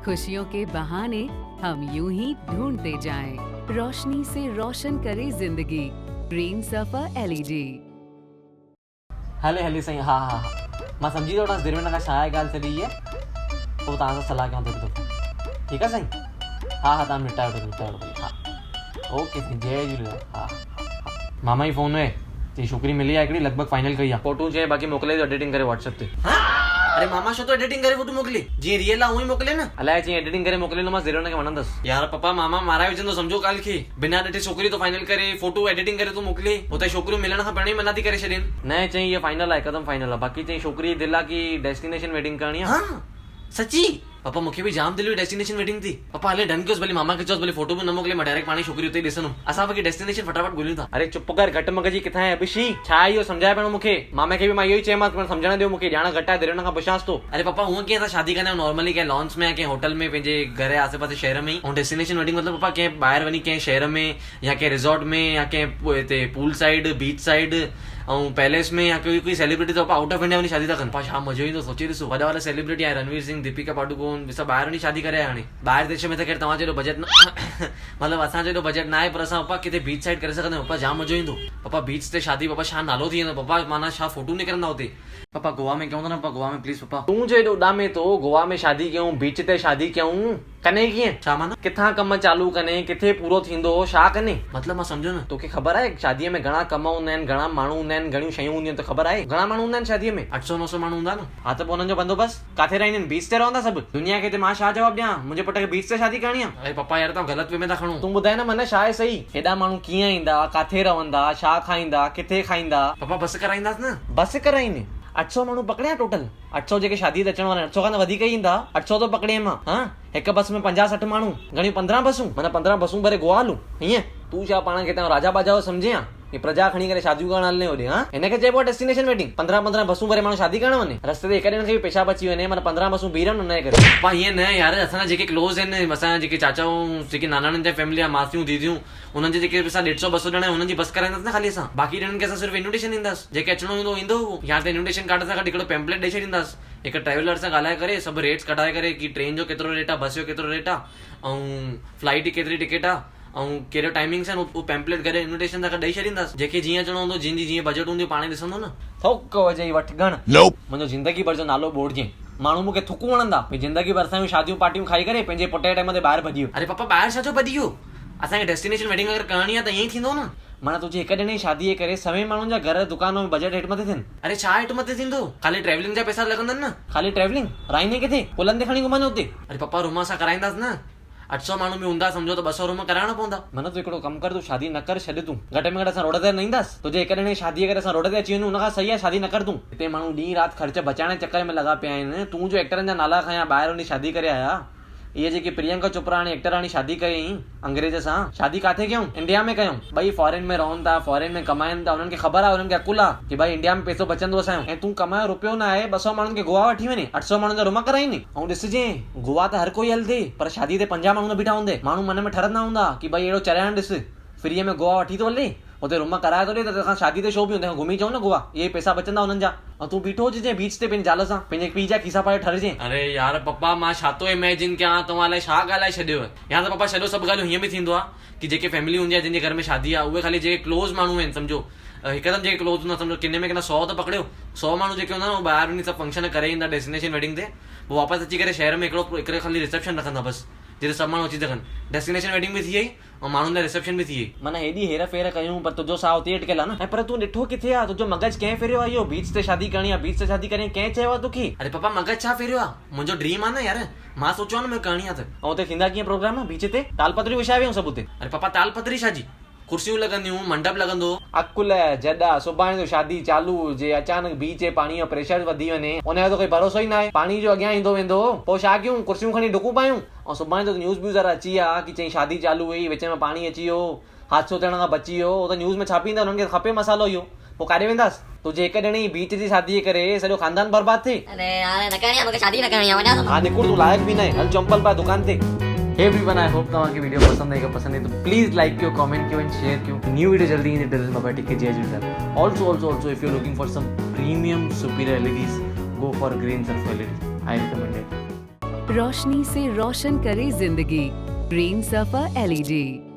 खुशियों के बहाने हम यूं ही ढूंढते जाएं, रोशनी से रोशन करे जिंदगी। ग्रीन सफर एलईडी। हले हले साईं, हा हा हा मां सम्झी थो वठांसि 2 मिंट खां छा आहे ॻाल्हि सॼी इहा, पोइ तव्हां सां सलाह कयां थो दफ़ो। ठीकु आहे साईं? हा हा तव्हां निपटाए वठो भली। हा ओके साईं, जय झूलेलाल। हा हा मामा जी फ़ोन हुए, चई छोकिरी मिली आहे हिकिड़ी, लॻभॻि फाइनल कई आहे। फोटू चई बाक़ी मोकिले थो एडिटिंग करे व्हाट्सएप ते। अरे मामा छो तो एडिटिंग करे फोटो मोकिले, जीअं रियल आहे उअं ई मोकिले न। अलाए चई एडिटिंग करे मोकिले न, मां ज़ीरो खे वणंदसि। यार पप्पा मामा माराए विझंदो सम्झो काल खे, बिना ॾिठे छोकिरी तो फाइनल करे, फोटो एडिटिंग करे तो मोकिले, हुते छोकिरियूं मिलण खां पहिरियों ई मना थी करे छॾनि। न चई इहा फाइनल आहे, हिकदमि फाइनल आहे। बाक़ी चई छोकिरी जी दिलि आहे की डेस्टिनेशन वेडिंग करणी आहे। हाँ सची? पापा मूंखे बि जाम दिलि हुई डेस्टिनेशन वेडिंग थी। पापा हले डन कयोसि, भले मामा खे चयोसि भले फोटो बि न मोकिले, मां डायरेक्ट पाणी छोकिरी उते ई ॾिसंदुमि। असां बाक़ी डेस्टिनेशन फटाफट ॻोल्हियूं था। अरे चुप कर, घटि मगजी किथां आहे अभिशी? छा इहो सम्झाए पहिरियों मूंखे। मामा खे बि मां इहो ई चयोमांसि, पर सम्झण ॾियो मूंखे, ॼाण घटि आहे, दिलि खां पुछांसि थो। अरे पापा हूअं कीअं असां शादी कंदा आहियूं नॉर्मली, कंहिं लॉन्स में या कंहिं होटल में, पंहिंजे घर जे आसे पासे शहर में ई। ऐं डेस्टिनेशन वेडिंग मतिलबु पापा कंहिं ॿाहिरि वञी कंहिं शहर में या कंहिं रिसोर्ट में या कंहिं हिते पूल साइड, बीच साइड ऐं पैलेस में, या कोई सेलिब्रिटी तो आउट ऑफ इंडिया वञी शादी था कनि। पापा छा मज़ो ईंदो, सोचे ॾिसो वॾा वॾा सेलिब्रिटी आहे, रणवीर सिंह, दीपिका पाडुकोन, सभु ॿाहिरि वञी शादी करे हाणे। ॿाहिरि देश में त ख़ैर तव्हां जहिड़ो बजट न मतिलबु असां जहिड़ो बजट न आहे, पर असां पप्पा किथे बीच साइड करे सघंदा आहियूं। पप्पा जाम मज़ो ईंदो। पप्पा बीच ते शादी, पप्पा छा नालो थी वेंदो, पप्पा माना छा फोटू निकिरंदा हुते। पप्पा गोवा में कयूं था न, पप्पा गोवा में प्लीज। पप्पा तूं जो एॾो उॾामे तो, गोवा में शादी कयूं, बीच ते शादी कयूं, कने कीअं? छा माना किथां कम चालू कने, किथे पूरो थींदो, छा कने? मतिलबु मां सम्झो न, तोखे ख़बर आहे शादीअ में घणा कम हूंदा आहिनि, घणा माण्हू हूंदा आहिनि, घणियूं शयूं हूंदियूं आहिनि, त ख़बर आहे घणा माण्हू हूंदा आहिनि शादीअ में? 800-900 माण्हू हूंदा न। हा त पोइ हुननि जो बंदोबस्तु काथे रहंदा आहिनि? बीच ते रहंदा सभु दुनिया खे। मां छा जवाब ॾियां, मुंहिंजे पुट खे बीच ते शादी करणी आहे? अरे पप्पा यार तव्हां ग़लति वे में था खणो। तूं ॿुधाए न, मन छा आहे सही? हेॾा माण्हू कीअं ईंदा, काथे रहंदा, छा खाईंदा, किथे खाईंदा? पप्पा बस कराईंदासीं न। बस कराईंदे? 800 माण्हू पकड़िया टोटल? 800 जेके शादी ते अचण वारा 800 खां वधीक ई ईंदा। 800 तो पकड़े मां। हाँ हिकु बस में 50-60 माण्हू, घणी 15 बसूं, माना 15 बसूं भरे गोवा हलूं हीअं? तूं छा पाण खे तव्हां राजा बाजा सम्झे या? ये प्रजा खणी करे शादियूं करण हलने होॾे? हाँ हिनखे चइबो आहे डेस्टिनेशन वेडिंग। 15 बसूं भरे माण्हू शादी करण वञे, रस्ते ते हिकु ॾींहं खे बि पेशाब अची वञे, माना 15 बसूं बीह रहनि हुनजे करे। पा हीअं न यार, असांजा जेके क्लोज आहिनि, असांजा जेके चाचाऊं, जेके नानाणनि जा फैमिली आहे, मासियूं दीदियूं, उन्हनि जे जेके असां 150-200 ॼणा हुननि जी बस कराईंदासीं न ख़ाली असां। बाक़ी ॼणनि खे असां सिर्फ़ु इन्विटेशन ॾींदासीं, जेके अचणो हूंदो ईंदो, या त इन्विटेशन कार्ड सां गॾु हिकिड़ो पैम्पलेट ॾेई छॾींदासीं, हिकु ट्रेवलर सां ॻाल्हाए करे सभु रेट्स कढाए करे की ट्रेन जो केतिरो रेट आहे, बस जो केतिरो रेट आहे, ऐं फ्लाइट जी केतिरी टिकट आहे, ऐं कहिड़ो टाइमिंग्स आहिनि, उहो पैम्पलेट करे इन्विटेशन सां ॾेई छॾींदासीं। जेके जीअं अचणो हूंदो, जिन जी जीअं बजट हूंदी पाणे ॾिसंदो न। थोक वॼई वठगण मुंहिंजो ज़िंदगी भर जो नालो बोड़जे। माण्हू मूंखे थुकूं वणंदा, भई ज़िंदगी भर असांजूं शादियूं पार्टियूं खाई करे पंहिंजे पुट जे टाइम ते ॿाहिरि भॼी वियो। अरे पप्पा ॿाहिरि छा जो भॼी वियो? असांखे डेस्टिनेशन वेडिंग अगरि करणी आहे त ईअं ई थींदो न। माना तुंहिंजी हिकु ॼणे जी शादीअ करे सभई माण्हुनि जा घर दुकानूं में बजट हेठि मथे थियनि। अरे छा हेठि मथे थींदो? ख़ाली ट्रेवलिंग जा पैसा लॻंदनि न। ख़ाली ट्रेवलिंग? राईंदे किथे? पुलनि ते खणी घुमंदो हुते? अरे पप्पा रूम सां कराईंदासीं न। 800 माण्हू बि हूंदा सम्झो त 200 रूम कराइणा पवंदा। मन तूं हिकिड़ो कमु कर, तूं शादी न कर, छॾ तूं। घटि में घटि असां रोड ते न ईंदासीं। तुंहिंजे हिकु ॼणे शादीअ करे असां रोड ते अची वञूं, हुन खां सही आहे शादी न कर तूं। हिते माण्हू ॾींहुं राति ख़र्च बचाइण जे चक्कर में लॻा पिया आहिनि। तूं जो एक्टरनि जा नाला खयां ॿाहिरि वञी शादी करे आया। इहे जेकी प्रियंका चोपड़ा हाणे एक्टर हाणे शादी कयईं अंग्रेज सां, शादी काथे कयूं? इंडिया में कयूं। ॿई फॉरेन में रहनि था, फॉरेन में कमाइनि था, हुननि खे ख़बर आहे, हुननि खे अकुल आहे की भाई इंडिया में पैसो बचंदो असांजो। ऐं तूं कमायो रुपयो न आहे, 200 माण्हुनि खे गोवा वठी वञे, 800 माण्हुनि जा रूम कराईंदे। ऐं ॾिसजे गोवा त हर कोई हलंदे, पर शादी ते 50 माण्हू न बीठा हूंदे। माण्हू मन में ठरंदा हूंदा की भाई अहिड़ो चरियाण ॾिस, फ्रीअ में गोवा वठी थो हले, हुते रूम कराए थो ॾे, त तंहिंखां शादी ते छो बि हुते घुमी अचूं न गोवा, इहे पैसा बचंदा हुननि जा। ऐं तूं बीठो हुजे बीच ते पंहिंजे ज़ाल सां, पंहिंजे पीउ जा खीसा पाए ठरजे। अरे यार पप्पा मां छा थो इमेजिन कयां, तव्हां लाइ छा ॻाल्हाए छॾियो? या त पप्पा छॾियो, सभु ॻाल्हियूं हीअं बि थींदो आहे की जेके फैमिली हूंदी आहे, जंहिंजे घर में शादी आहे, उहे ख़ाली जेके क्लोज़ माण्हू आहिनि सम्झो, हिकदमि जेके क्लोज़ हूंदा सम्झो, किने में किना 100 त पकड़ियो, 100 माण्हू जेके हूंदा न, उहे ॿाहिरि वञी सभु फंक्शन करे ईंदा डेस्टिनेशन वेडिंग ते, पोइ वापसि अची करे शहर में हिकिड़ो ख़ाली रिसेप्शन रखंदा बसि, जिते सभु माण्हू अची सघनि। डेस्टिनेशन वेडिंग बि थी वई ऐं माण्हुनि लाइ रिसेप्शन बि थी वई। माना हेॾी हेर फेर कयूं, पर तुंहिंजो साह उते अटकियल आहे न। ऐं पर तूं ॾिठो किथे आहे? तुंहिंजो मगज कंहिं फेरियो आहे इहो बीच ते शादी करणी आहे, बीच ते शादी करणी? कंहिं चयो आहे तोखे? अरे पप्पा मगज छा फेरियो आहे? मुंहिंजो ड्रीम आहे न यार, मां सोचियो आहे न मैं करणी आहे त। ऐं हुते थींदा कीअं प्रोग्राम? बीच ते तालपत्री विछाए वियूं सभु हुते। अरे पप्पा तालपत्री छा जी? कुर्सियूं लॻंदियूं, मंडप लॻंदो। अकुल जॾा सुभाणे जो शादी चालू हुजे, अचानक बीच जे पाणी जो प्रेशर वधी वञे, उनजो त कोई भरोसो ई न आहे। पाणी जो अॻियां ईंदो वेंदो, पोइ छा कयूं? कुर्सियूं खणी डुकूं पायूं? ऐं सुभाणे जो न्यूज़ व्यूज़ अची विया की चई शादी चालू हुई, विच में पाणी अची वियो, हादसो थियण खां बची वियो, उहो त न्यूज़ में छापींदा, हुननि खे खपे मसालो इहो। पोइ काॾे वेंदासीं? तुंहिंजे हिकु ॼणे जी बीच जी शादी करे सॼो खानदान बर्बाद थिए। अरे यार न करणी आहे, मूंखे शादी न करणी आहे, वञा। हा निकुर, तूं लाइक़ बि न आहे, हल चंपल पाए दुकान ते। हे एवरीवन, आई होप तव्हांखे वीडियो पसंद आई तो प्लीज लाइक कयो, कमेंट कयो एंड शेयर कयो। न्यू वीडियो जल्दी ईंदी, till bye bye, take care, जय Jhulelal. Also if you are looking for some premium superior LEDs, go for green surf LED, I recommend it. रोशनी से रोशन करे जिंदगी। ग्रीन सफर LED।